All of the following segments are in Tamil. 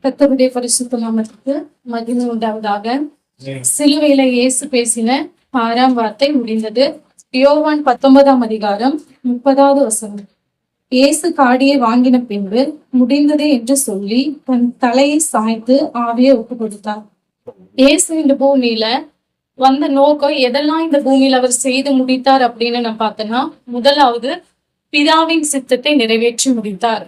கர்த்தருடைய பரிசுத்த நாமத்துக்கு மகிமை உண்டாவதாக. சிலுவையில இயேசு பேசின 6ஆம் வார்த்தை முடிந்தது. யோவான் 19ஆம் அதிகாரம் 30வது வசனம். இயேசு காடியை வாங்கின பின்பு முடிந்ததே என்று சொல்லி தன் தலையை சாய்த்து ஆவியை ஒப்பு கொடுத்தார். இயேசு இந்த பூமியில வந்த நோக்கம் எதெல்லாம் இந்த பூமியில அவர் செய்து முடித்தார் அப்படின்னு நான் பார்த்தேன்னா, முதலாவது பிதாவின் சித்தத்தை நிறைவேற்றி முடித்தார்.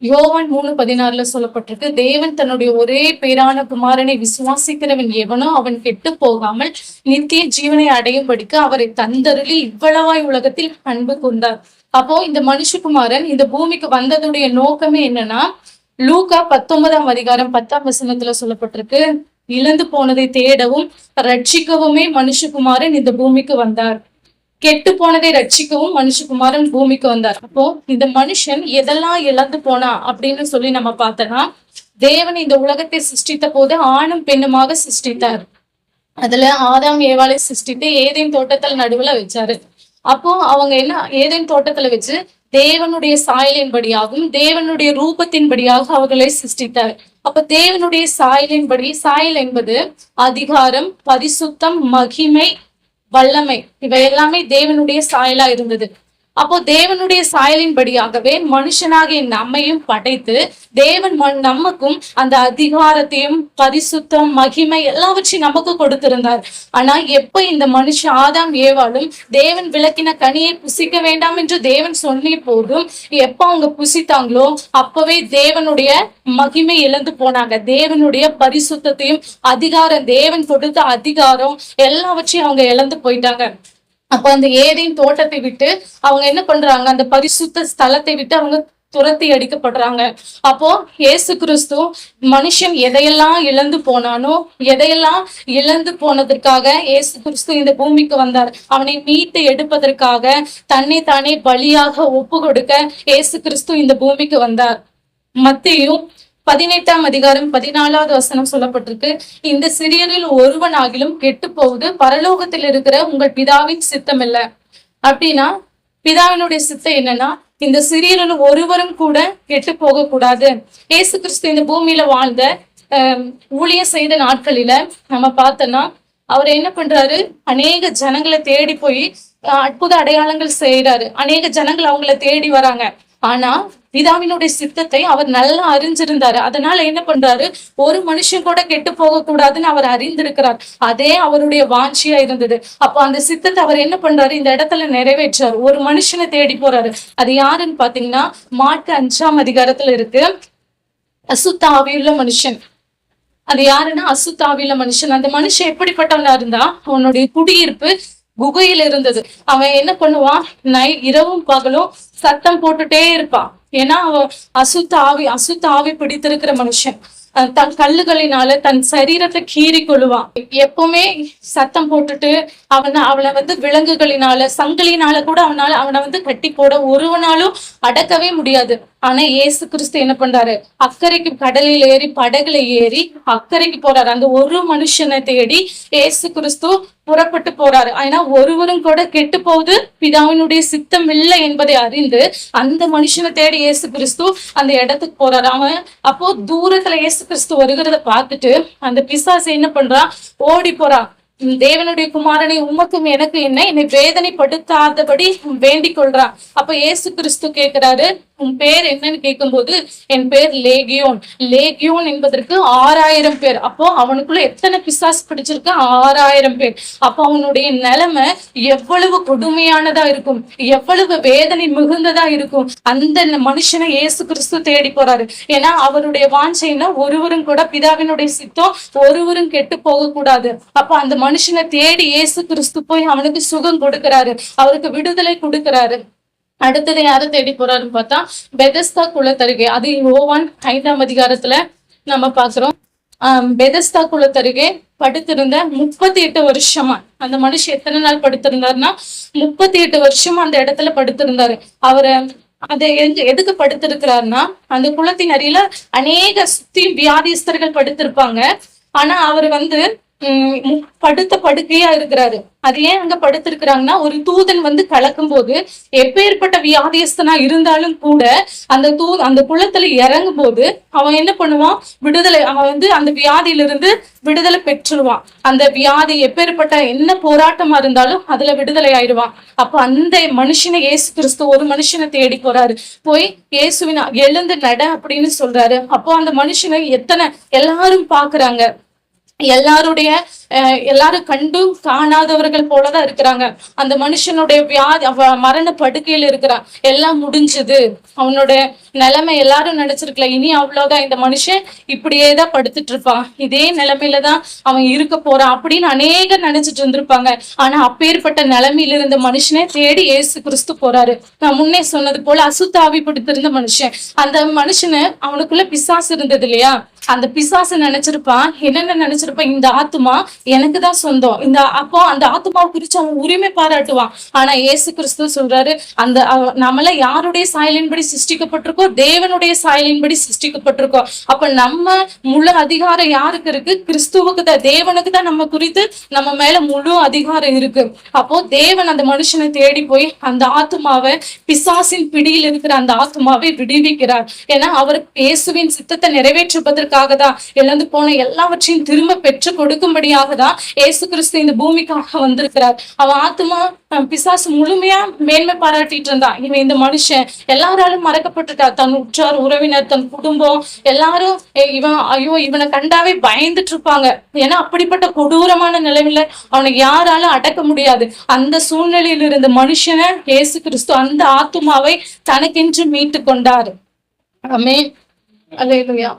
யோவான் 3:16 சொல்லப்பட்டிருக்கு, தேவன் தன்னுடைய ஒரே பேரான குமாரனை விசுவாசிக்கிறவன் எவனோ அவன் கெட்டு போகாமல் நித்திய ஜீவனை அடையும்படிக்கு அவரை தந்தருளி இவ்வளவாய் உலகத்தில் அன்பு கொண்டார். அப்போ இந்த மனுஷகுமாரன் இந்த பூமிக்கு வந்ததுடைய நோக்கமே என்னன்னா, லூக்கா 19ஆம் அதிகாரம் 10ஆம் வசனத்துல சொல்லப்பட்டிருக்கு, இழந்து போனதை தேடவும் ரட்சிக்கவுமே மனுஷகுமாரன் இந்த பூமிக்கு வந்தார். கெட்டு போனதை ரட்சிக்கவும் மனுஷகுமாரன் பூமிக்கு வந்தார். அப்போ இந்த மனுஷன் எதெல்லாம் இழந்து போனா அப்படின்னு சொல்லி நம்ம பார்த்தோம்னா, தேவன் இந்த உலகத்தை சிருஷ்டித்த போது ஆணும் பெண்ணுமாக சிருஷ்டித்தார். அதுல ஆதாம் ஏவாளை சிருஷ்டித்து ஏதேன் தோட்டத்தில் நடுவுல வச்சாரு. அப்போ அவங்க என்ன, ஏதேன் தோட்டத்துல வச்சு தேவனுடைய சாயலின்படியாகவும் தேவனுடைய ரூபத்தின்படியாக அவர்களை சிருஷ்டித்தார். அப்ப தேவனுடைய சாயலின்படி, சாயல் என்பது அதிகாரம், பரிசுத்தம், மகிமை, வல்லமை, இவை எல்லாமே தேவனுடைய சாயலா இருந்தது. அப்போ தேவனுடைய சாயலின்படியாகவே மனுஷனாகிய நம்மையும் படைத்து தேவன் நமக்கும் அந்த அதிகாரத்தையும் பரிசுத்தம், மகிமை எல்லாவற்றையும் நமக்கு கொடுத்திருந்தார். ஆனா எப்ப இந்த மனுஷன் ஆதாம் ஏவாளும் தேவன் விளக்கின கனியை புசிக்க வேண்டாம் என்று தேவன் சொன்ன போதும் எப்ப அவங்க புசித்தாங்களோ அப்பவே தேவனுடைய மகிமை இழந்து போனாங்க. தேவனுடைய பரிசுத்தத்தையும் அதிகாரம், தேவன் கொடுத்த அதிகாரம் எல்லாவற்றையும் அவங்க இழந்து போயிட்டாங்க. அப்ப அந்த ஏதேன் தோட்டத்தை விட்டு அவங்க என்ன பண்றாங்க, அந்த பரிசுத்த ஸ்தலத்தை விட்டு அவங்க துரத்தி அடிக்கப்படுறாங்க. அப்போ இயேசு கிறிஸ்து மனுஷன் எதையெல்லாம் இழந்து போனானோ, எதையெல்லாம் இழந்து போனதற்காக இயேசு கிறிஸ்து இந்த பூமிக்கு வந்தார். அவனை மீட்டு எடுப்பதற்காக தன்னை தானே பலியாக ஒப்பு கொடுக்க இயேசு கிறிஸ்து இந்த பூமிக்கு வந்தார். மத்தேயு 18ஆம் அதிகாரம் 14வது வசனம் சொல்லப்பட்டிருக்கு, இந்த சிறியரில் ஒருவனாகிலும் கெட்டு போவது பரலோகத்தில் இருக்கிற உங்கள் பிதாவின் சித்தம் இல்ல. அப்படின்னா பிதாவினுடைய சித்தம் என்னன்னா, இந்த சிறியரில் ஒருவரும் கூட கெட்டு போக கூடாது. இயேசு கிறிஸ்து இந்த பூமியில வாழ்ந்த ஊழியம் செய்த நாட்களில நம்ம பார்த்தோம்னா, அவர் என்ன பண்றாரு, அநேக ஜனங்களை தேடி போய் அற்புத அடையாளங்கள் செய்யறாரு. அநேக ஜனங்கள் அவங்கள தேடி வராங்க. ஆனா பிதாவினுடைய சித்தத்தை அவர் நல்லா அறிஞ்சிருந்தாரு. அதனால என்ன பண்றாரு, ஒரு மனுஷன் கூட கெட்டு போக கூடாதுன்னு அவர் அறிந்திருக்கிறார். அதே அவருடைய வாஞ்சியா இருந்தது. அப்போ அந்த சித்தத்தை அவர் என்ன பண்றாரு, இந்த இடத்துல நிறைவேற்றாரு. ஒரு மனுஷனை தேடி போறாரு. அது யாருன்னு பாத்தீங்கன்னா, மார்க்கு 5ஆம் அதிகாரத்துல இருக்கு, அசுத்த ஆவியுள்ள மனுஷன். அது யாருன்னா அசுத்த ஆவியுள்ள மனுஷன். அந்த மனுஷன் எப்படிப்பட்டவனா இருந்தா, அவனுடைய குடியிருப்பு குகையில இருந்தது. அவன் என்ன பண்ணுவான், இரவும் பகலும் சத்தம் போட்டுட்டே இருப்பான். ஏன்னா அவன் அசுத்த ஆவி பிடித்திருக்கிற மனுஷன். தன் கல்லுகளினால தன் சரீரத்தை கீறி கொள்ளுவான். எப்பவுமே சத்தம் போட்டுட்டு அவனை விலங்குகளினால, சங்கிலினால கூட அவனை கட்டி போட ஒருவனாலும் அடக்கவே முடியாது. ஆனா இயேசு கிறிஸ்து என்ன பண்றாரு, அக்கறைக்கு கடலில் ஏறி படகுல ஏறி அக்கறைக்கு போறாரு. அந்த ஒரு மனுஷனை தேடி இயேசு கிறிஸ்து புறப்பட்டு போறாரு. ஆனா ஒருவரும் கூட கெட்டு போகுது பிதாவினுடைய சித்தம் இல்லை என்பதை அறிந்து அந்த மனுஷனை தேடி இயேசு கிறிஸ்து அந்த இடத்துக்கு போறாரு. அவன் அப்போ தூரத்துல இயேசு கிறிஸ்து வருகிறத பார்த்துட்டு அந்த பிசாசு என்ன பண்றான், ஓடி போறான். தேவனுடைய குமாரனை உமக்கும் எனக்கு என்ன, என்னை வேதனைப்படுத்தாதபடி வேண்டிக் கொள்றான். அப்ப இயேசு கிறிஸ்து கேட்கிறாரு, உன் பேர் என்னன்னு கேட்கும்போது, என் பேர் லேகியோன். லேகியோன் என்பதற்கு 6000 பேர். அப்போ அவனுக்குள்ள எத்தனை பிசாசு பிடிச்சிருக்கு, 6000 பேர். அப்போ அவனுடைய நிலைமை எவ்வளவு கொடுமையானதா இருக்கும், எவ்வளவு வேதனை மிகுந்ததா இருக்கும். அந்த மனுஷனை இயேசு கிறிஸ்து தேடி போறாரு. ஏன்னா அவருடைய வாஞ்சைன்னா ஒருவரும் கூட பிதாவினுடைய சித்தம் ஒருவரும் கெட்டு போக கூடாது. அப்ப அந்த மனுஷனை தேடி இயேசு கிறிஸ்து போய் அவனுக்கு சுகம் கொடுக்கிறாரு, அவருக்கு விடுதலை கொடுக்கிறாரு. அடுத்தது யாரை தேடி போறாருன்னு பார்த்தா, பெதஸ்தா குளத்தருகே, அது யோவான் 5ஆம் அதிகாரத்துல நம்ம பாக்குறோம். பெதஸ்தா குளத்தருகே படுத்திருந்த 38 வருஷமா அந்த மனுஷன் எத்தனை நாள் படுத்திருந்தாருன்னா 38 வருஷமா அந்த இடத்துல படுத்திருந்தாரு. அவரை அதை எதுக்கு படுத்திருக்கிறாருன்னா, அந்த குளத்தின் அருகில அநேக சுத்தி வியாதிஸ்தர்கள் படுத்திருப்பாங்க. ஆனா அவர் படுத்த படுக்கையா இருக்கிறாரு. அது ஏன் அங்க படுத்திருக்கிறாங்கன்னா, ஒரு தூதன் வந்து கலக்கும் போது எப்பேற்பட்ட வியாதியஸ்தனா இருந்தாலும் கூட அந்த குளத்துல இறங்கும் போது அவன் என்ன பண்ணுவான், விடுதலை, அவன் வந்து அந்த வியாதியிலிருந்து விடுதலை பெற்றுருவான். அந்த வியாதி எப்பேற்பட்ட என்ன போராட்டமா இருந்தாலும் அதுல விடுதலை ஆயிடுவான். அப்ப அந்த மனுஷனை இயேசு கிறிஸ்து ஒரு மனுஷனை தேடி போறாரு. போய் இயேசுவின் எழுந்து நட அப்படின்னு சொல்றாரு. அப்போ அந்த மனுஷனை எல்லாரும் பாக்குறாங்க. எல்லாரும் கண்டும் காணாதவர்கள் போலதான் இருக்கிறாங்க. அந்த மனுஷனுடைய வியாதி, மரண படுக்கையில் இருக்கிறான். எல்லாம் முடிஞ்சது, அவனுடைய நிலைமை எல்லாரும் நினைச்சிருக்கல, இனி அவ்வளவுதான், இந்த மனுஷன் இப்படியேதான் படுத்துட்டு இருப்பான், இதே நிலைமையிலதான் அவன் இருக்க போறான் அப்படின்னு அநேகர் நினைச்சிட்டு இருந்திருப்பாங்க. ஆனா அப்பேற்பட்ட நிலைமையில இருந்த மனுஷனை தேடி இயேசு கிறிஸ்து போறாரு. நான் முன்னே சொன்னது போல அசுத்தாவி படுத்திருந்த மனுஷன், அந்த மனுஷனை அவனுக்குள்ள பிசாசு இருந்தது இல்லையா, அந்த பிசாசு நினைச்சிருப்பான், என்னென்ன நினைச்சிருப்பான், இந்த ஆத்துமா எனக்குதான் சொந்தம், அப்போ அந்த ஆத்துமாவை குறிச்சு அவன் உரிமை பாராட்டுவான். ஆனா இயேசு கிறிஸ்து சொல்றாரு, நம்மள யாருடைய சாயலின்படி சிருஷ்டிக்கப்பட்டிருக்கோ, தேவனுடைய சாயலின்படி சிருஷ்டிக்கப்பட்டிருக்கோம். அப்ப நம்ம முழு அதிகாரம் யாருக்கு இருக்கு, கிறிஸ்துவுக்கு தான், தேவனுக்கு தான் நம்ம குறித்து நம்ம மேல முழு அதிகாரம் இருக்கு. அப்போ தேவன் அந்த மனுஷனை தேடி போய் அந்த ஆத்துமாவை, பிசாசின் பிடியில் இருக்கிற அந்த ஆத்துமாவை விடுவிக்கிறார். ஏன்னா அவர் இயேசுவின் சித்தத்தை நிறைவேற்றுவதற்காக தான், இழந்து போன எல்லாவற்றையும் திரும்ப பெற்று கொடுக்கும்படியாக தான் இயேசு கிறிஸ்து இந்த பூமிக்காக வந்திருக்கிறார். அவன் ஆத்துமா பிசாசு முழுமையா மேன்மை பாராட்டிட்டு இருந்தான். இவன் இந்த மனுஷன் எல்லாராலும் மறக்கப்பட்டுட்டா, தன் உற்றார் உறவினர், தன் குடும்பம் எல்லாரும் இவனை கண்டாவே பயந்துட்டு இருப்பாங்க. ஏன்னா அப்படிப்பட்ட கொடூரமான நிலைமையில அவனை யாராலும் அடக்க முடியாது. அந்த சூழ்நிலையில் இருந்த மனுஷனை இயேசு கிறிஸ்து அந்த ஆத்துமாவை தனக்கென்று மீட்டு கொண்டாரு. ஆமென், அல்லேலூயா.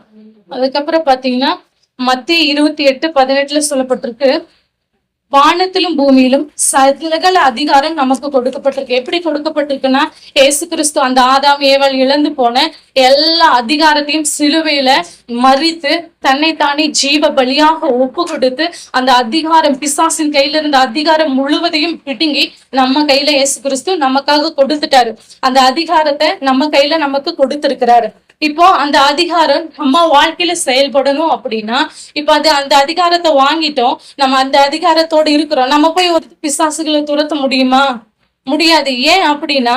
அதுக்கப்புறம் பாத்தீங்கன்னா மத்தேயு 28:18 சொல்லப்பட்டிருக்கு, வானத்திலும் பூமியிலும் சகல அதிகாரம் நமக்கு கொடுக்கப்பட்டிருக்கு. எப்படி கொடுக்கப்பட்டிருக்குன்னா, இயேசு கிறிஸ்து அந்த ஆதாம் ஏவாள் இழந்து போன எல்லா அதிகாரத்தையும் சிலுவையில மறித்து தன்னைத்தானே ஜீவ பலியாக ஒப்பு கொடுத்து அந்த அதிகாரம், பிசாசின் கையில இருந்த அதிகாரம் முழுவதையும் பிடுங்கி நம்ம கையில இயேசு கிறிஸ்து நமக்காக கொடுத்துட்டாரு. அந்த அதிகாரத்தை நம்ம கையில நமக்கு கொடுத்திருக்கிறாரு. இப்போ அந்த அதிகாரம் நம்ம வாழ்க்கையில செயல்படணும் அப்படின்னா, இப்ப அந்த அதிகாரத்தை வாங்கிட்டோம், நம்ம அந்த அதிகாரத்தோட இருக்கிறோம். நம்ம போய் ஒரு பிசாசுகளை துரத்த முடியுமா? முடியாது. ஏன் அப்படின்னா,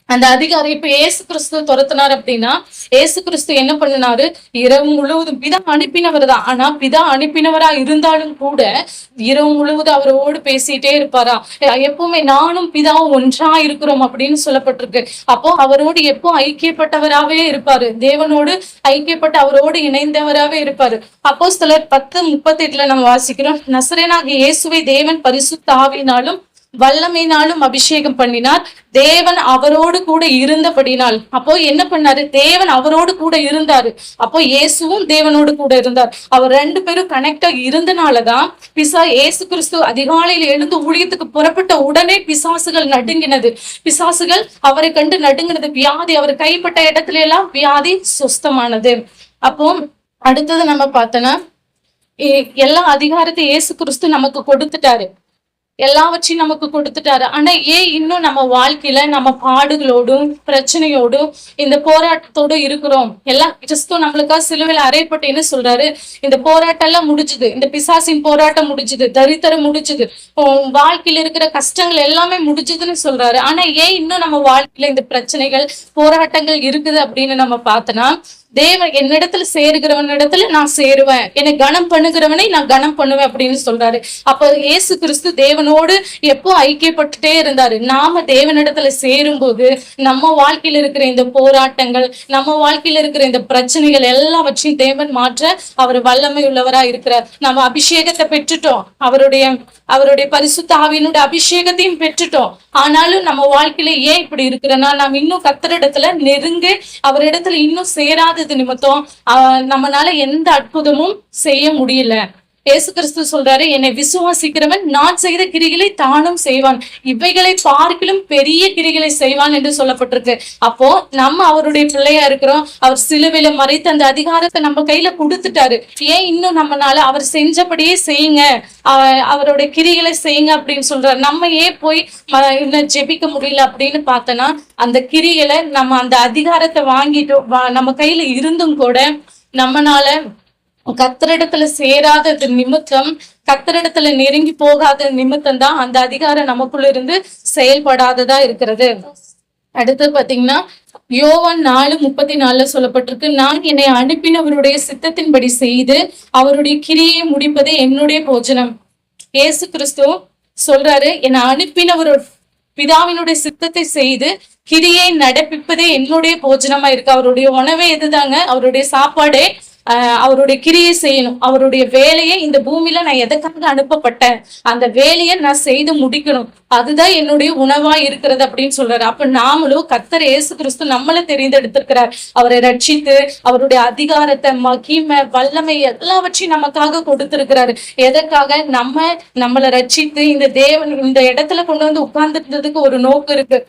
அந்த அதிகாரம் இப்ப இயேசு கிறிஸ்து துரத்தினார் அப்படின்னா, இயேசு கிறிஸ்து என்ன பண்ணினாரு, இரவு முழுவதும் பிதா அனுப்பினவர் தான். ஆனா பிதா அனுப்பினவரா இருந்தாலும் கூட இரவு முழுவதும் அவரோடு பேசிட்டே இருப்பாரா. எப்பவுமே நானும் பிதாவும் ஒன்றா இருக்கிறோம் அப்படின்னு சொல்லப்பட்டிருக்கு. அப்போ அவரோடு எப்போ ஐக்கியப்பட்டவராகவே இருப்பாரு, தேவனோடு ஐக்கியப்பட்டு அவரோடு இணைந்தவராகவே இருப்பாரு. அப்போஸ்தலர் 10:38 நம்ம வாசிக்கிறோம், நசரேயனாகிய இயேசுவை தேவன் பரிசுத்த ஆவியினாலும் வல்லமையினாலும் அபிஷேகம் பண்ணினார், தேவன் அவரோடு கூட இருந்தபடினால். அப்போ என்ன பண்ணாரு, தேவன் அவரோடு கூட இருந்தாரு. அப்போ இயேசுவும் தேவனோடு கூட இருந்தார். அவர் ரெண்டு பேரும் கனெக்டா இருந்தனாலதான் இயேசு கிறிஸ்து அதிகாலையில் எழுந்து ஊழியத்துக்கு புறப்பட்ட உடனே பிசாசுகள் நடுங்கினது. பிசாசுகள் அவரை கண்டு நடுங்கினது. வியாதி, அவர் கைப்பட்ட இடத்துல எல்லாம் வியாதி சுஸ்தமானது. அப்போ அடுத்தது நம்ம பார்த்தோன்னா, எல்லா அதிகாரத்தை இயேசு கிறிஸ்து நமக்கு கொடுத்துட்டாரு, எல்லாவற்றையும் நமக்கு கொடுத்துட்டாரு. ஆனா ஏன் இன்னும் நம்ம வாழ்க்கையில நம்ம பாடுகளோடும் பிரச்சனையோடும் இந்த போராட்டத்தோடு இருக்கிறோம்? எல்லாம் கிறிஸ்து நம்மளுக்காக சிலுவையில அறையப்பட்டேன்னு சொல்றாரு. இந்த போராட்டம் எல்லாம் முடிஞ்சுது, இந்த பிசாசின் போராட்டம் முடிஞ்சுது, தரித்திரம் முடிஞ்சுது, வாழ்க்கையில இருக்கிற கஷ்டங்கள் எல்லாமே முடிஞ்சுதுன்னு சொல்றாரு. ஆனா ஏன் இன்னும் நம்ம வாழ்க்கையில இந்த பிரச்சனைகள் போராட்டங்கள் இருக்குது அப்படின்னு நம்ம பார்த்தோன்னா, தேவன் என்னிடத்துல சேருகிறவனிடத்துல நான் சேருவேன், என்னை கனம் பண்ணுகிறவனை நான் கனம் பண்ணுவேன் அப்படின்னு சொல்றாரு. அப்ப இயேசு கிறிஸ்து தேவனோடு எப்போ ஐக்கியப்பட்டுட்டே இருந்தாரு. நாம தேவனிடத்துல சேரும் போது நம்ம வாழ்க்கையில இருக்கிற இந்த போராட்டங்கள், நம்ம வாழ்க்கையில இருக்கிற இந்த பிரச்சனைகள் எல்லாவற்றையும் தேவன் மாற்ற அவர் வல்லமை உள்ளவரா இருக்கிறார். நம்ம அபிஷேகத்தை பெற்றுட்டோம், அவருடைய பரிசுத்த ஆவியினுடைய அபிஷேகத்தையும் பெற்றுட்டோம். ஆனாலும் நம்ம வாழ்க்கையில ஏன் இப்படி இருக்கிறனா, நாம் இன்னும் கர்த்தரிடத்துல நெருங்க, அவரிடத்துல இன்னும் சேராதது நிமித்தம் நம்மளால எந்த அற்புதமும் செய்ய முடியல. இயேசு கிறிஸ்து சொல்றாரு, என்னை விசுவாசிக்கிறவன் நான் செய்த கிரிகளை தானும் செய்வான், இவைகளை பார்க்கிலும் பெரிய கிரிகளை செய்வான் என்று சொல்லப்பட்டிருக்கு. அப்போ நம்ம அவருடைய பிள்ளையா இருக்கிறோம். அவர் சிலுவையில மறைத்து அந்த அதிகாரத்தை நம்ம கையில கொடுத்துட்டாரு. ஏன் இன்னும் நம்மளால அவர் செஞ்சபடியே செய்யுங்க, அவருடைய கிரிகளை செய்யுங்க அப்படின்னு சொல்றாரு. நம்ம ஏன் போய் இன்னும் ஜெபிக்க முடியல அப்படின்னு பார்த்தோன்னா, அந்த கிரிகளை நம்ம அந்த அதிகாரத்தை வாங்கிட்டோம், நம்ம கையில இருந்தும் கூட நம்மனால கர்த்தரிடத்துல சேராதது நிமித்தம் கர்த்தரிடத்துல நெருங்கி போகாத நிமித்தம் தான் அந்த அதிகாரம் நமக்குள்ள இருந்து செயல்படாததா இருக்கிறது. அடுத்து பாத்தீங்கன்னா யோவான் 4:34 சொல்லப்பட்டிருக்கு, நான் என்னை அனுப்பினவருடைய சித்தத்தின்படி செய்து அவருடைய கிரியை முடிப்பதே என்னுடைய போஜனம். இயேசு கிறிஸ்து சொல்றாரு, என்னை அனுப்பினவரோட பிதாவினுடைய சித்தத்தை செய்து கிரியை நடப்பிப்பதே என்னுடைய போஜனமா இருக்கு. அவருடைய உணவே எதுதாங்க? அவருடைய சாப்பாடே அவருடைய கிரியை செய்யணும். அவருடைய வேலையை இந்த பூமியில நான் எதுக்காக அனுப்பப்பட்டேன், அந்த வேலையை நான் செய்து முடிக்கணும், அதுதான் என்னுடைய உணவா இருக்கிறது அப்படின்னு சொல்றாரு. அப்ப நாமளும் கர்த்தர் இயேசு கிறிஸ்து நம்மளை தெரிந்தெடுத்திருக்கிறார். அவரை ரட்சித்து அவருடைய அதிகாரத்தை, மகிமை, வல்லமை எல்லாவற்றையும் நமக்காக கொடுத்திருக்கிறாரு. எதற்காக? நம்மளை ரட்சித்து இந்த தேவன் இந்த இடத்துல கொண்டு வந்து உட்கார்ந்துருந்ததுக்கு ஒரு நோக்கம் இருக்கு.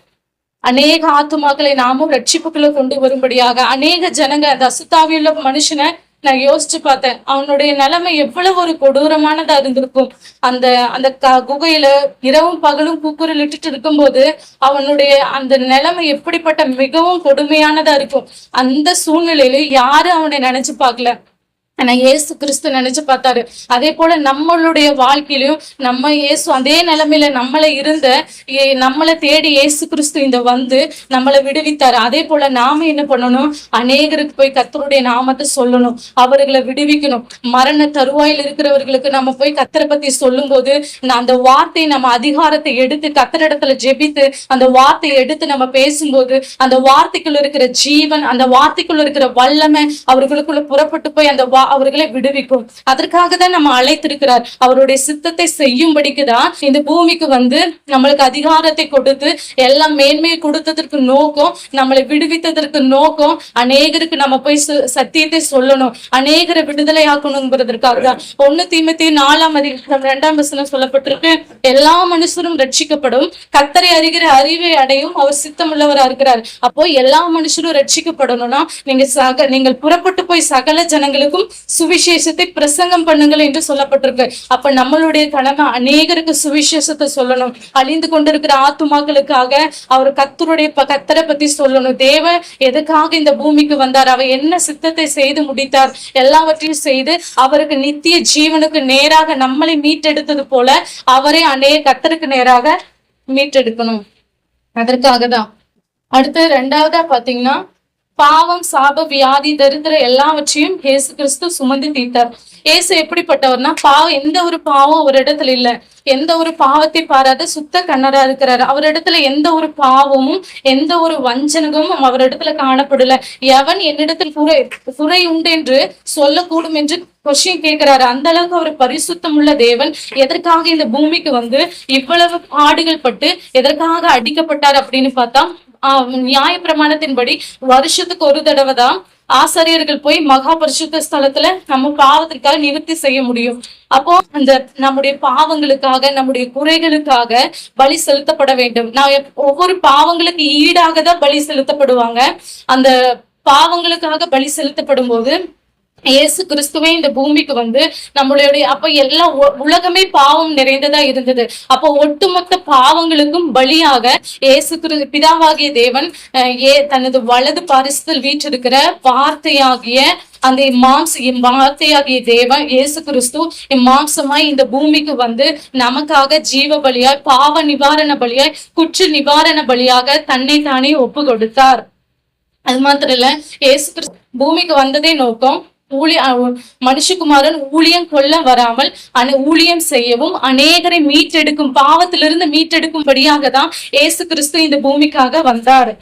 அநேக ஆத்துமாக்களை நாமும் ரட்சிப்புக்குள்ள கொண்டு வரும்படியாக. அநேக ஜனங்க, அந்த அசுத்தாவியுள்ள மனுஷனை நான் யோசிச்சு பார்த்தேன். அவனுடைய நிலைமை எவ்வளவு ஒரு கொடூரமானதா இருந்திருக்கும். அந்த அந்த குகையில இரவும் பகலும் கூக்குரலிட்டு இருக்கும்போது அவனுடைய அந்த நிலைமை எப்படிப்பட்ட மிகவும் கொடுமையானதா இருக்கும். அந்த சூழ்நிலையில யாரும் அவனை நினைச்சு பார்க்கல. ஆனா இயேசு கிறிஸ்து நினைச்சு பார்த்தாரு. அதே போல நம்மளுடைய வாழ்க்கையிலும் நம்ம இயேசு அதே நிலைமையில நம்மளை தேடி இயேசு கிறிஸ்து இந்த வந்து நம்மளை விடுவித்தாரு. அதே போல நாம என்ன பண்ணணும்? அநேகருக்கு போய் கர்த்தருடைய நாமத்தை சொல்லணும், அவர்களை விடுவிக்கணும். மரண தருவாயில் இருக்கிறவர்களுக்கு நம்ம போய் கர்த்தரை பத்தி சொல்லும் போது அந்த வார்த்தையை, நம்ம அதிகாரத்தை எடுத்து கர்த்தரிடத்துல ஜெபித்து அந்த வார்த்தையை எடுத்து நம்ம பேசும்போது அந்த வார்த்தைக்குள்ள இருக்கிற ஜீவன், அந்த வார்த்தைக்குள்ள இருக்கிற வல்லமை அவர்களுக்குள்ள புறப்பட்டு போய் அவர்களை விடுவிக்கும். அதற்காக தான் நம்ம அழைத்திருக்கிறார். அவருடைய சித்தத்தை செய்யும்படிக்குதான் இந்த பூமிக்கு வந்து நம்மளுக்கு அதிகாரத்தை கொடுத்து எல்லாம் மேன்மையை கொடுத்ததற்கு நோக்கம், நம்மளை விடுவித்ததற்கு நோக்கம், அநேகருக்கு நம்ம போய் சத்தியத்தை சொல்லணும், அநேகரை விடுதலை ஆக்கணுங்கிறதுக்காக தான். 1 தீமோத்தேயு 4:2 சொல்லப்பட்டிருக்கு, எல்லா மனுஷரும் ரட்சிக்கப்படும், கர்த்தரை அறிகிற அறிவை அடையும், அவர் சித்தமுள்ளவரா இருக்கிறார். அப்போ எல்லா மனுஷரும் ரட்சிக்கப்படணும்னா நீங்கள் புறப்பட்டு போய் சகல ஜனங்களுக்கும் சுவிசேஷத்தை பிரசங்கம் பண்ணுங்கள் என்று சொல்லப்பட்டிருக்கு. அப்ப நம்மளுடைய கடமை அநேகருக்கு சுவிசேஷத்தை சொல்லணும். அழிந்து கொண்டிருக்கிற ஆத்துமாக்களுக்காக அவர் கர்த்தரை பத்தி சொல்லணும். தேவன் எதுக்காக இந்த பூமிக்கு வந்தார், அவர் என்ன சித்தத்தை செய்து முடித்தார், எல்லாவற்றையும் செய்து அவருக்கு நித்திய ஜீவனுக்கு நேராக நம்மளை மீட்டெடுத்தது போல அவரை கர்த்தருக்கு நேராக மீட்டெடுக்கணும். அதற்காக தான். அடுத்து 2வதா பாத்தீங்கன்னா பாவம், சாப, வியாதி, தரித்திர எல்லாவற்றையும் இயேசு கிறிஸ்து சுமந்து தீர்த்தார். இயேசு எப்படிப்பட்டவர்னா, எந்த ஒரு பாவம் ஒரு இடத்துல இல்ல, எந்த ஒரு பாவத்தை பாராத சுத்த கண்ணரா இருக்கிறாரு. அவரிடத்துல எந்த ஒரு பாவமும் எந்த ஒரு வஞ்சனமும் அவரிடத்துல காணப்படல. எவன் என்னிடத்தில் குறை உண்டு என்று சொல்லக்கூடும் என்று கொஸ்டின் கேட்கிறாரு. அந்த அளவுக்கு அவர் பரிசுத்தம் உள்ள தேவன் எதற்காக இந்த பூமிக்கு வந்து இவ்வளவு பாடுகள் பட்டு எதற்காக அடிக்கப்பட்டார் அப்படின்னு பார்த்தா, நியாய பிரமாணத்தின்படி வருஷத்துக்கு ஒரு தடவை தான் ஆசாரியர்கள் போய் மகா பரிசுத்த ஸ்தலத்துல நம்ம பாவத்திற்காக நிவர்த்தி செய்ய முடியும். அப்போ அந்த நம்முடைய பாவங்களுக்காக, நம்முடைய குறைகளுக்காக பலி செலுத்தப்பட வேண்டும். ஒவ்வொரு பாவங்களுக்கு ஈடாக தான் பலி செலுத்தப்படுவாங்க. அந்த பாவங்களுக்காக பலி செலுத்தப்படும் போது இயேசு கிறிஸ்துவே இந்த பூமிக்கு வந்து நம்மளுடைய அப்ப எல்லா உலகமே பாவம் நிறைந்ததா இருந்தது. அப்போ ஒட்டுமொத்த பாவங்களுக்கும் பலியாக இயேசு பிதாவாகிய தேவன் தனது வலது பாரிசத்தில் வீற்றிருக்கிற வார்த்தையாகிய அந்த வார்த்தையாகிய தேவன் இயேசு கிறிஸ்து மாம்சமாய் இந்த பூமிக்கு வந்து நமக்காக ஜீவ பலியாய், பாவ நிவாரண பலியாய், குற்ற நிவாரண பலியாக தன்னை தானே ஒப்பு கொடுத்தார். அது மாத்திரம் இல்ல, இயேசு கிறிஸ்து பூமிக்கு வந்ததே நோக்கம் மனுஷகுமாரன் ஊழியம் கொள்ள வராமல் ஊழியம் செய்யவும் அநேகரை மீட்டெடுக்கும், பாவத்திலிருந்து மீட்டெடுக்கும்படியாக தான் இயேசு கிறிஸ்து இந்த பூமிக்காக வந்தார்.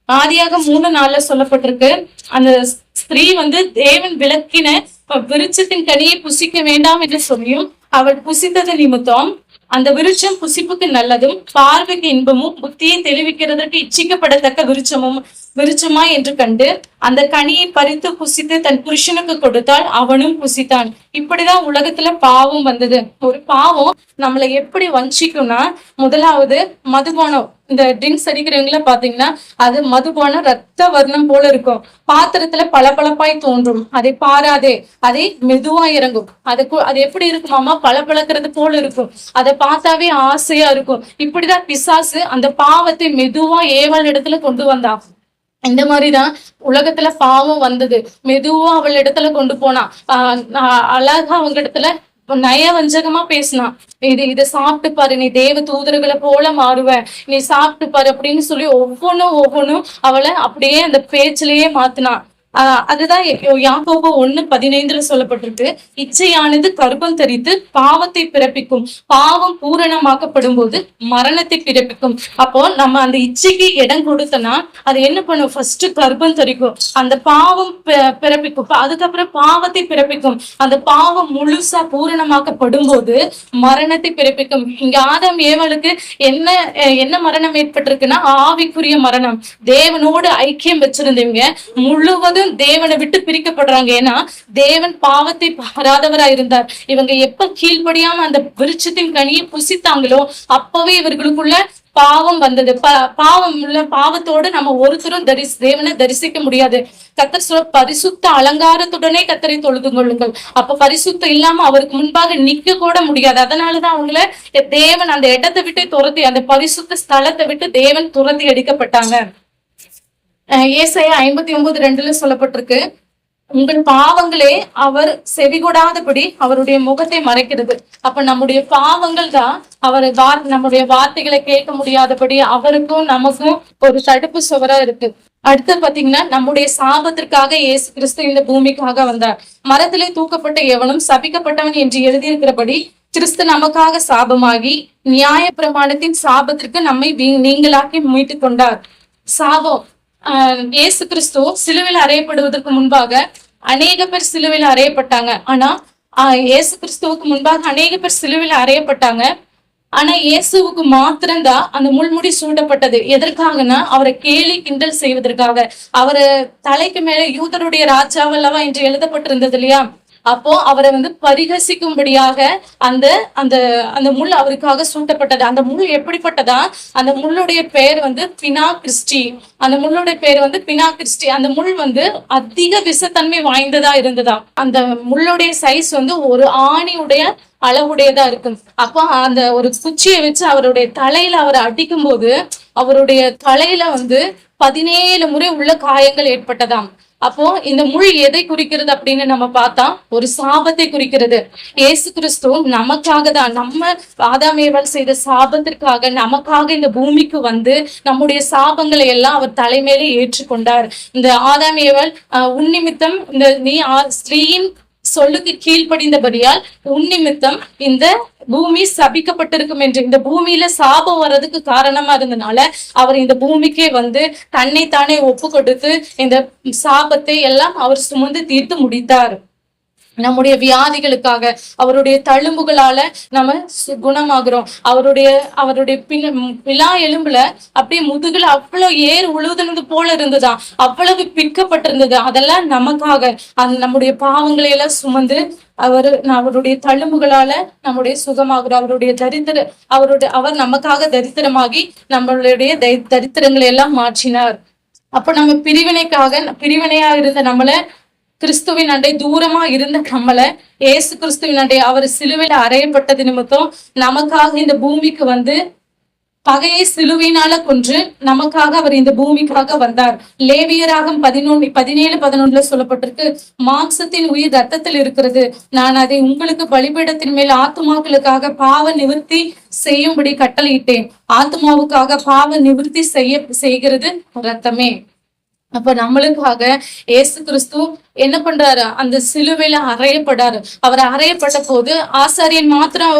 ஆதியாக 3:4 சொல்லப்பட்டிருக்கு, அந்த ஸ்திரீ வந்து தேவன் விளக்கின விருட்சத்தின் கனியை புசிக்க வேண்டாம் என்று சொல்லியும் அவள் புசித்தது நிமித்தம் அந்த விருட்சம் புசிப்புக்கு நல்லதும் பார்வைக்கு இன்பமும் புத்தியை தெளிவிக்கிறதற்கு இச்சிக்கப்படத்தக்க விருட்சமா என்று கண்டு அந்த கனியை பறித்து புசித்து தன் புருஷனுக்கு கொடுத்தால் அவனும் புசித்தான். இப்படிதான் உலகத்துல பாவம் வந்தது. ஒரு பாவம் நம்மளை எப்படி வஞ்சிக்கும்னா, முதலாவது மதுபானம். இந்த ட்ரிங்க்ஸ் அடிக்கிறவங்கள பாத்தீங்கன்னா அது மதுபானம் ரத்த வர்ணம் போல இருக்கும். பாத்திரத்துல பளபளப்பாய் தோன்றும், அதை பாராதே, அதை மெதுவா இறங்கும். அது எப்படி இருக்குமாமா? பளபளக்கிறது போல இருக்கும். அதை பார்த்தாவே ஆசையா இருக்கும். இப்படிதான் பிசாசு அந்த பாவத்தை மெதுவா ஏவாள் இடத்துல கொண்டு வந்தான். இந்த மாதிரிதான் உலகத்துல பாவம் வந்தது. மெதுவா அவள் இடத்துல கொண்டு போனா, அழகா அவங்க இடத்துல நயவஞ்சகமா பேசினான். இதை சாப்பிட்டு பாரு, நீ தேவ தூதர்களை போல மாறுவ, நீ சாப்பிட்டு பாரு அப்படின்னு சொல்லி ஒவ்வொன்னும் அவளை அப்படியே அந்த பேச்சிலேயே மாத்தினான். அதுதான் யாக்கோபு 1:15 சொல்லப்பட்டிருக்கு. இச்சையானது கர்ப்பம் தரித்து பாவத்தை பிறப்பிக்கும், பாவம் பூரணமாக்கப்படும் போது மரணத்தை பிறப்பிக்கும். அப்போ நம்ம அந்த இச்சைக்கு இடம் கொடுத்தனா அது என்ன பண்ணும்? ஃபர்ஸ்ட் கர்ப்பம் தரிக்கும், அந்த பாவம் பிறப்பிக்கும், அதுக்கப்புறம் பாவத்தை பிறப்பிக்கும். அந்த பாவம் முழுசா பூரணமாக்கப்படும் போது மரணத்தை பிறப்பிக்கும். இங்க ஆதாம் ஏவாளுக்கு என்ன மரணம் ஏற்பட்டிருக்குன்னா ஆவிக்குரிய மரணம். தேவனோடு ஐக்கியம் வச்சிருந்தவங்க முழுவதும் தேவனை விட்டு பிரிக்கப்படுறாங்க. ஏன்னா தேவன் பாவத்தை பாராதவரா இருந்தார். இவங்க எப்ப கீழ்படியாம அந்த விருட்சத்தின் கனியை புசித்தாங்களோ அப்பவே இவர்களுக்குள்ள பாவம் வந்தது. பாவத்தோடு நம்ம ஒருத்தரும் தேவனை தரிசிக்க முடியாது. கர்த்தர் சொல்ல, பரிசுத்த அலங்காரத்துடனே கர்த்தரை தொழுது கொள்ளுங்கள். அப்ப பரிசுத்தம் இல்லாம அவருக்கு முன்பாக நிக்க கூட முடியாது. அதனாலதான் அவங்கள தேவன் அந்த இடத்தை விட்டு துரத்தி, அந்த பரிசுத்த ஸ்தலத்தை விட்டு தேவன் துரத்தி அடிக்கப்பட்டாங்க. ஏசாயா 59:2 சொல்லப்பட்டிருக்கு, உங்கள் பாவங்களே அவர் செவிகொடாதபடி அவருடைய முகத்தை மறைக்கிறது. அப்ப நம்முடைய பாவங்கள் தான் நம்முடைய வார்த்தைகளை கேட்க முடியாதபடி அவருக்கும் நமக்கும் ஒரு தடுப்பு சுவரா இருக்கு. அடுத்து பாத்தீங்கன்னா, நம்முடைய சாபத்திற்காக இயேசு கிறிஸ்து இந்த பூமிக்காக வந்தார். மரத்திலே தூக்கப்பட்ட எவனும் சபிக்கப்பட்டவன் என்று எழுதியிருக்கிறபடி கிறிஸ்து நமக்காக சாபமாகி நியாய பிரமாணத்தின் சாபத்திற்கு நம்மை நீங்களாக்கி மீட்டு கொண்டார். சாபம், இயேசு கிறிஸ்து சிலுவையில் அறையப்படுவதற்கு முன்பாக அநேக பேர் சிலுவையில் அறையப்பட்டாங்க. ஆனா இயேசு கிறிஸ்துவுக்கு முன்பாக அநேக பேர் சிலுவையில் அறையப்பட்டாங்க. ஆனா இயேசுவுக்கு மாத்திரம்தான் அந்த முள்முடி சூட்டப்பட்டது. எதற்காகனா அவரை கேலி கிண்டல் செய்வதற்காக. அவரை தலைக்கு மேல யூதருடைய ராஜாவல்லவா என்று எழுதப்பட்டிருந்தது இல்லையா? அப்போ அவரை பரிகசிக்கும்படியாக அந்த அந்த அந்த முள் அவருக்காக சூட்டப்பட்டது. அந்த முள் எப்படிப்பட்டதா? அந்த முள்ளுடைய பெயர் பினா கிறிஸ்டி. அந்த முள்ளுடைய பெயர் பினா கிறிஸ்டி. அந்த முள் அதிக விஷத்தன்மை வாய்ந்ததா இருந்ததா. அந்த முள்ளுடைய சைஸ் ஒரு ஆணியுடைய அளவுடையதா இருக்கும். அப்போ அந்த ஒரு குச்சியை வச்சு அவருடைய தலையில அவரை அடிக்கும் போது அவருடைய தலையில 17 முறை உள்ள காயங்கள் ஏற்பட்டதாம். அப்போ இந்த முள் எதை குறிக்கிறது அப்படின்னு நம்ம பார்த்தா ஒரு சாபத்தை குறிக்கிறது. இயேசு கிறிஸ்து நமக்காக தான், நம்ம ஆதாம் ஏவாள் செய்த சாபத்திற்காக நமக்காக இந்த பூமிக்கு நம்முடைய சாபங்களை எல்லாம் அவர் தலைமையில ஏற்றுக்கொண்டார். இந்த ஆதாம் ஏவாள் உன்னிமித்தம் நீ ஸ்ரீயின் சொல்லுக்கு கீழ்ப்படிந்தபடியால் உன்னிமித்தம் இந்த பூமி சபிக்கப்பட்டிருக்கும் என்று, இந்த பூமியில சாபம் வர்றதுக்கு காரணமா இருந்தனால அவர் இந்த பூமிக்கே தன்னைத்தானே ஒப்பு கொடுத்து இந்த சாபத்தை எல்லாம் அவர் சுமந்து தீர்த்து முடித்தார். நம்முடைய வியாதிகளுக்காக அவருடைய தழும்புகளால நம்ம குணமாகிறோம். அவருடைய விழா எலும்புல அப்படியே முதுகுல அவ்வளவு ஏர் உழுதுனது போல இருந்துதான், அவ்வளவு பிற்கப்பட்டிருந்தது. அதெல்லாம் நமக்காக நம்முடைய பாவங்களை எல்லாம் சுமந்து அவருடைய தழும்புகளால நம்முடைய சுகமாகிறோம். அவர் நமக்காக தரித்திரமாகி நம்மளுடைய தரித்திரங்களை எல்லாம் மாற்றினார். அப்ப நம்ம பிரிவினையா இருந்த நம்மள, கிறிஸ்துவின் அண்டை தூரமா இருந்த நம்மள ஏசு கிறிஸ்துவின் அண்டை அவர் சிலுவையில அறையப்பட்டது நிமித்தம் நமக்காக இந்த பூமிக்கு பகையை சிலுவையினால கொன்று நமக்காக அவர் இந்த பூமிக்காக வந்தார். லேவியராகம் 17:11 சொல்லப்பட்டிருக்கு, மாம்சத்தின் உயிர் ரத்தத்தில் இருக்கிறது, நான் அதை உங்களுக்கு பலிபீடத்தின் மேல் ஆத்துமாக்களுக்காக பாவ நிவர்த்தி செய்யும்படி கட்டளையிட்டேன். ஆத்துமாவுக்காக பாவ நிவர்த்தி செய்கிறது ரத்தமே. அப்ப நம்மளுக்காக ஏசு கிறிஸ்து என்ன பண்றாரு? அந்த சிலுவையில அறையப்படாரு. அவர் அறையப்பட்ட போது ஆசாரியன் மாத்திரம்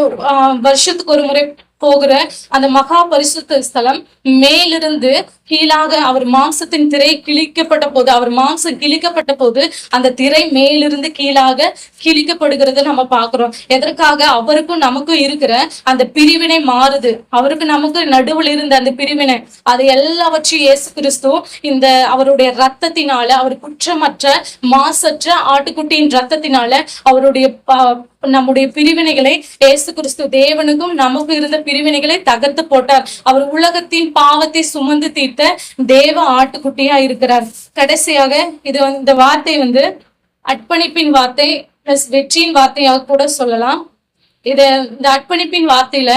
வருஷத்துக்கு ஒரு முறை போகிற அந்த மகா பரிசுத்த ஸ்தலம் மேலிருந்து கீழாக அவர் மாம்சத்தின் திரை கிழிக்கப்பட்ட போது, அவர் மாம்சம் கிழிக்கப்பட்ட போது அந்த திரை மேலிருந்து கீழாக கிழிக்கப்படுகிறத நம்ம பாக்குறோம். எதற்காக? அவருக்கும் நமக்கும் இருக்கிற அந்த பிரிவினை மாறுது. அவருக்கு நமக்கு நடுவில் இருந்த அந்த பிரிவினை, அதை எல்லாவற்றையும் இயேசு கிறிஸ்து இந்த அவருடைய ரத்தத்தினால, அவர் குற்றமற்ற மாசற்ற ஆட்டுக்குட்டியின் ரத்தத்தினால நம்முடைய பிரிவினைகளை இயேசு கிறிஸ்து, தேவனுக்கும் நமக்கு இருந்த பிரிவினைகளை தகர்த்து போட்டார். அவர் உலகத்தின் பாவத்தை சுமந்து தீர்த்த தேவ ஆட்டுக்குட்டியா இருக்கிறார். கடைசியாக இந்த வார்த்தை அர்ப்பணிப்பின் வார்த்தை பிளஸ் வெற்றியின் வார்த்தையாக கூட சொல்லலாம். இந்த அர்ப்பணிப்பின் வார்த்தையில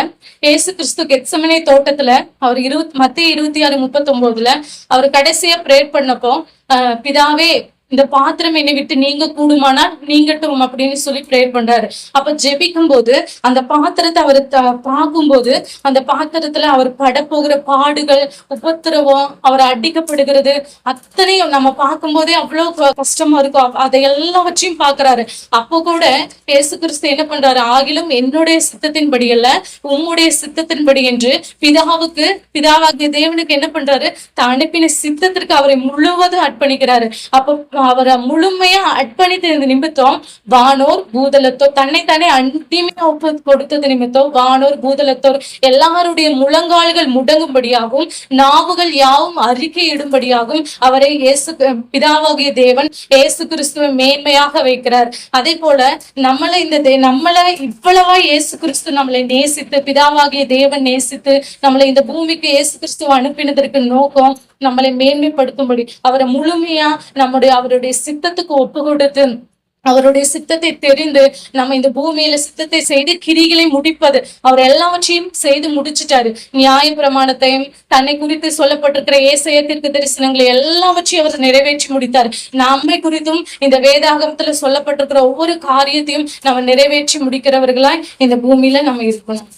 இயேசு கிறிஸ்து கெத்செமனே தோட்டத்துல அவர் மத்தேயு 26:39 அவர் கடைசியா பிரேயர் பண்ணப்போ, பிதாவே இந்த பாத்திரம் என்னை விட்டு நீங்க கூடுமானால் நீங்கட்டும் அப்படின்னு சொல்லி ப்ரேயர் பண்றாரு. அப்ப ஜெபிக்கும் போது அந்த பாத்திரத்தை அவர் பார்க்கும்போது அந்த பாத்திரத்துல அவர் படப்போகிற பாடுகள், உபத்திரவம், அவர் அடிக்கப்படுகிறது அத்தனையும் நம்ம பார்க்கும் போதே அவ்வளவு கஷ்டமா இருக்கும். அதை எல்லாவற்றையும் பாக்குறாரு. அப்போ கூட இயேசு கிறிஸ்து என்ன பண்றாரு, ஆகிலும் என்னுடைய சித்தத்தின்படி அல்ல உம்முடைய சித்தத்தின்படி என்று பிதாவாகிய தேவனுக்கு என்ன பண்றாரு, தான் அனுப்பின சித்தத்திற்கு அவரை முழுவதும் அர்ப்பணிக்கிறாரு. அப்போ அவரை முழுமையா அர்ப்பணித்த நிமித்தம் வானோர் பூதலத்தோர், தன்னைத்தானே அன்றிமையா ஒப்பு கொடுத்தது நிமித்தம் வானோர் பூதலத்தோர் எல்லாருடைய முழங்கால்கள் முடங்கும்படியாகவும் நாவுகள் யாவும் அறிக்கையிடும்படியாகவும் அவரை பிதாவாகிய தேவன் இயேசு கிறிஸ்துவை மேன்மையாக வைக்கிறார். அதே போல நம்மளை இவ்வளவா இயேசு கிறிஸ்து நம்மளை நேசித்து, பிதாவாகிய தேவன் நேசித்து நம்மளை இந்த பூமிக்கு இயேசு கிறிஸ்துவ அனுப்பினதற்கு நோக்கம் நம்மளை மேன்மைப்படுத்தும்படி அவரை முழுமையா அவருடைய சித்தத்துக்கு ஒப்பு கொடுத்து அவருடைய சித்தத்தை தெரிந்து நம்ம இந்த பூமியில சித்தத்தை செய்து கிரிகளை முடிப்பது. அவர் எல்லாவற்றையும் செய்து முடிச்சிட்டாரு. நியாய பிரமாணத்தையும் தன்னை குறித்து சொல்லப்பட்டிருக்கிற ஏசாயா தீர்க்க தரிசனங்களை எல்லாவற்றையும் அவர் நிறைவேற்றி முடித்தார். நம்மை குறித்தும் இந்த வேதாகமத்துல சொல்லப்பட்டிருக்கிற ஒவ்வொரு காரியத்தையும் நம்ம நிறைவேற்றி முடிக்கிறவர்களாய் இந்த பூமியில நம்ம இருக்கணும்.